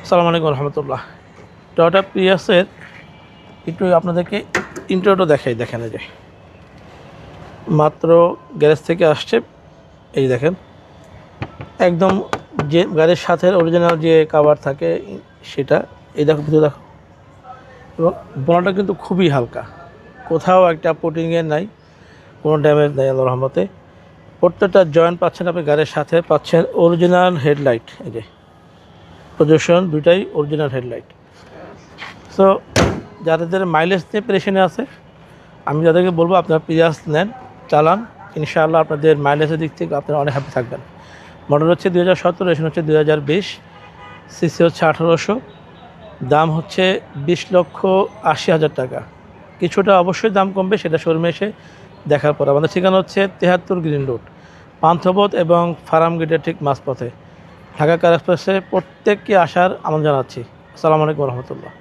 আসসালামু আলাইকুম রহমতুল্লাহ। টয়োটা প্রিয়াসের একটু আপনাদেরকে ইন্ট্রোটা দেখেন। এই যে মাত্র গ্যারেজ থেকে আসছে, এই দেখেন একদম যে গাড়ির সাথে অরিজিনাল যে কাভার থাকে সেটা, এই দেখো ভিতরে দেখো। এবং বোনাটা কিন্তু খুবই হালকা, কোথাও একটা পুটিংয়ের নাই, কোনো ড্যামেজ নেই আল্লাহর রহমতে। প্রত্যেকটা জয়েন্ট পাচ্ছেন আপনি গাড়ির সাথে, পাচ্ছেন অরিজিনাল হেডলাইট। এই যে প্রজেকশন দুইটাই অরিজিনাল হেডলাইট। সো যাদের মাইলেজ নিয়ে পেরেশানি আছে, আমি যাদেরকে বলবো আপনারা প্রিয়াস নেন, চালান, ইনশাআল্লাহ আপনাদের মাইলেজের দিক থেকে আপনারা অনেক হ্যাপি থাকবেন। মডেল হচ্ছে 2017, রেশন হচ্ছে 2020, সিসি হচ্ছে 1800, দাম হচ্ছে 20,80,000 টাকা। কিছুটা অবশ্যই দাম কমবে, সেটা শোরুমে এসে দেখার পর। আমাদের ঠিকানা হচ্ছে 73 গ্রিন রোড, পান্থপথ এবং ফার্ম গেটের ঠিক মাঝপথে, ঢাকা কার এক্সপ্রেসে প্রত্যেককে আসার আমন্ত্রণ জানাচ্ছি। আসসালামু আলাইকুম রহমতুল্লাহ।